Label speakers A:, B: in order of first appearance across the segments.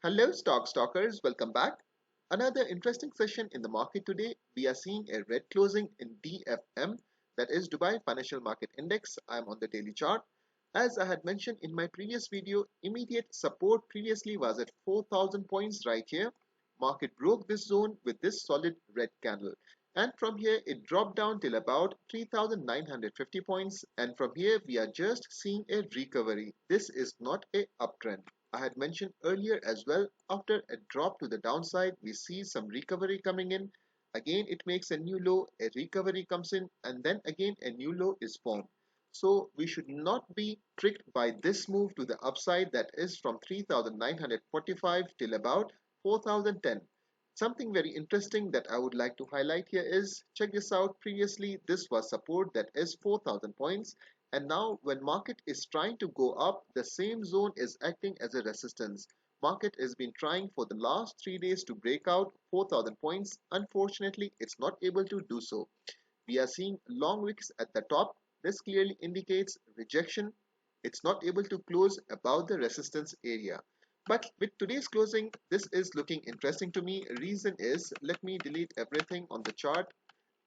A: Hello, stock stalkers, welcome back. Another interesting session in the market today. We are seeing a red closing in DFM, that is Dubai Financial Market Index. I am on the daily chart. As I had mentioned in my previous video, immediate support previously was at 4,000 points right here. Market broke this zone with this solid red candle. And from here, it dropped down till about 3,950 points. And from here, we are just seeing a recovery. This is not a uptrend. I had mentioned earlier as well, after a drop to the downside, we see some recovery coming in. Again, it makes a new low, a recovery comes in, and then again a new low is formed. So we should not be tricked by this move to the upside, that is from 3,945 till about 4,010. Something very interesting that I would like to highlight here is, check this out, previously this was support, that is 4,000 points, and now when market is trying to go up, the same zone is acting as a resistance. Market has been trying for the last 3 days to break out 4,000 points. Unfortunately, it's not able to do so. We are seeing long wicks at the top. This clearly indicates rejection. It's not able to close above the resistance area. But with today's closing, this is looking interesting to me. Reason is, let me delete everything on the chart,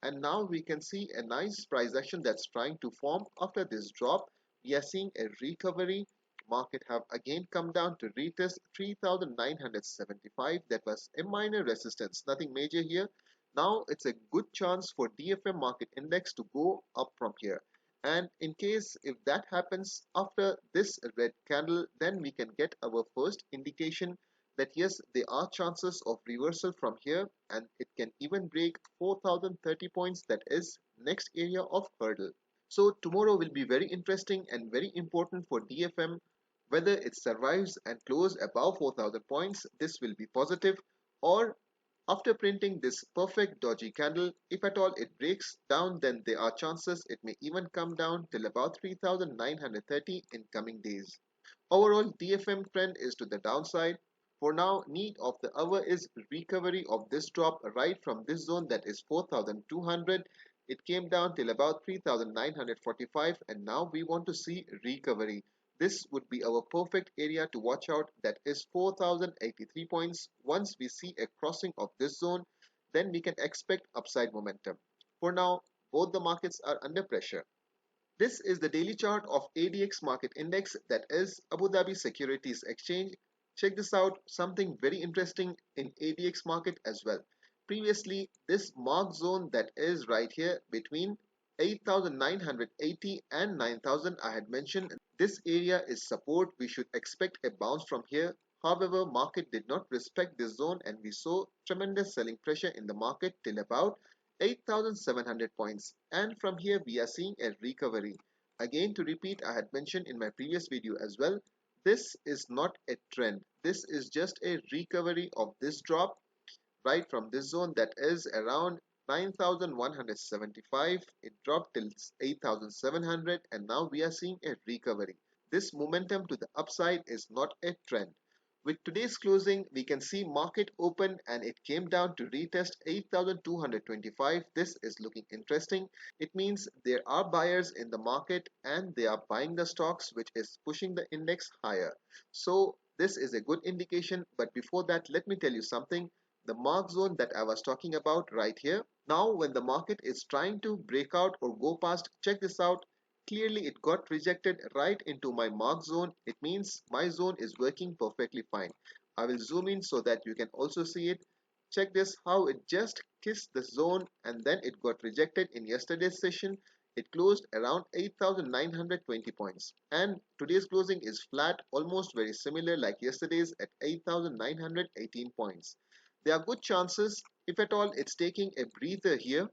A: and now we can see a nice price action that's trying to form after this drop. We are seeing a recovery. Market have again come down to retest 3,975. That was a minor resistance, nothing major here. Now it's a good chance for DFM market index to go up from here. And in case if that happens after this red candle, then we can get our first indication that yes, there are chances of reversal from here, and it can even break 4,030 points, that is next area of hurdle. So tomorrow will be very interesting and very important for DFM. Whether it survives and close above 4,000 points, this will be positive, or after printing this perfect doji candle, if at all it breaks down, then there are chances it may even come down till about 3,930 in coming days. Overall, DFM trend is to the downside. For now, need of the hour is recovery of this drop right from this zone, that is 4,200. It came down till about 3,945, and now we want to see recovery. This would be our perfect area to watch out, that is 4,083 points. Once we see a crossing of this zone, then we can expect upside momentum. For now, both the markets are under pressure. This is the daily chart of ADX market index, that is Abu Dhabi Securities Exchange. Check this out, something very interesting in ADX market as well. Previously, this mark zone that is right here between 8,980 and 9,000, I had mentioned this area is support. We should expect a bounce from here. However, market did not respect this zone, and we saw tremendous selling pressure in the market till about 8,700 points, and from here we are seeing a recovery. Again, to repeat, I had mentioned in my previous video as well, this is not a trend. This is just a recovery of this drop right from this zone, that is around 9,175. It dropped till 8,700, and now we are seeing a recovery. This momentum to the upside is not a trend. With today's closing, we can see market open and it came down to retest 8,225. This is looking interesting. It means there are buyers in the market and they are buying the stocks, which is pushing the index higher. So this is a good indication. But before that, let me tell you something. The mark zone that I was talking about right here. Now when the market is trying to break out or go past, check this out. Clearly it got rejected right into my mark zone. It means my zone is working perfectly fine. I will zoom in so that you can also see it. Check this, how it just kissed the zone and then it got rejected in yesterday's session. It closed around 8,920 points, and today's closing is flat, almost very similar like yesterday's at 8,918 points. There are good chances, if at all it's taking a breather here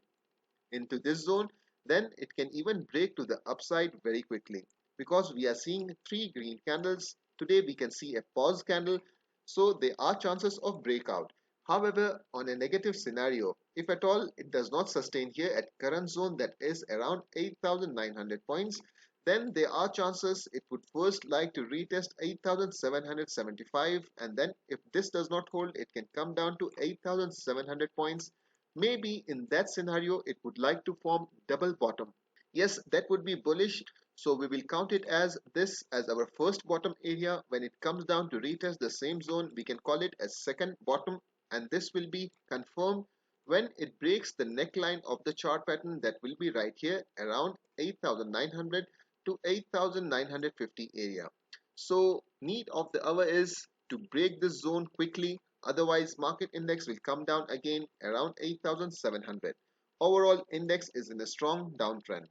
A: into this zone, then it can even break to the upside very quickly, because we are seeing three green candles. Today we can see a pause candle, so there are chances of breakout. However, on a negative scenario, if at all it does not sustain here at current zone, that is around 8,900 points, then there are chances it would first like to retest 8,775, and then if this does not hold, it can come down to 8,700 points. Maybe in that scenario, it would like to form double bottom. Yes, that would be bullish. So we will count it as this as our first bottom area. When it comes down to retest the same zone, we can call it as second bottom, and this will be confirmed when it breaks the neckline of the chart pattern that will be right here around 8,900 to 8,950 area. So need of the hour is to break this zone quickly, otherwise market index will come down again around 8,700. Overall index is in a strong downtrend.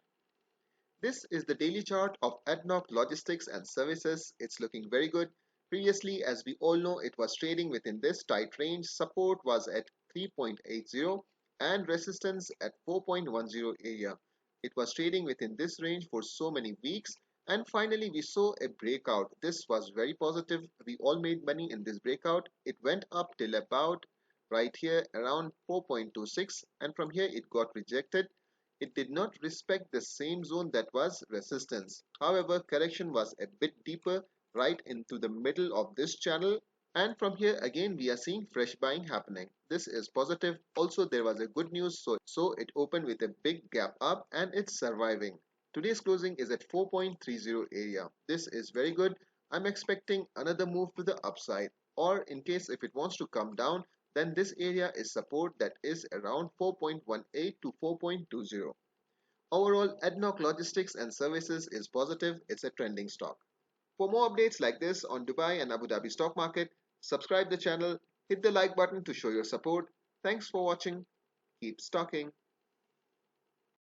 A: This is the daily chart of Adnoc Logistics and Services. It's looking very good. Previously, as we all know, it was trading within this tight range. Support was at 3.80 and resistance at 4.10 area. It was trading within this range for so many weeks, and finally we saw a breakout. This was very positive. We all made money in this breakout. It went up till about right here around 4.26, and from here it got rejected. It did not respect the same zone that was resistance. However, correction was a bit deeper right into the middle of this channel, and from here again we are seeing fresh buying happening. This is positive. Also there was a good news, so it opened with a big gap up and it's surviving. Today's closing is at 4.30 area. This is very good. I'm expecting another move to the upside, or in case if it wants to come down, then this area is support that is around 4.18 to 4.20. Overall, Adnoc Logistics and Services is positive. It's a trending stock. For more updates like this on Dubai and Abu Dhabi stock market, subscribe the channel, hit the like button to show your support. Thanks for watching. Keep stocking.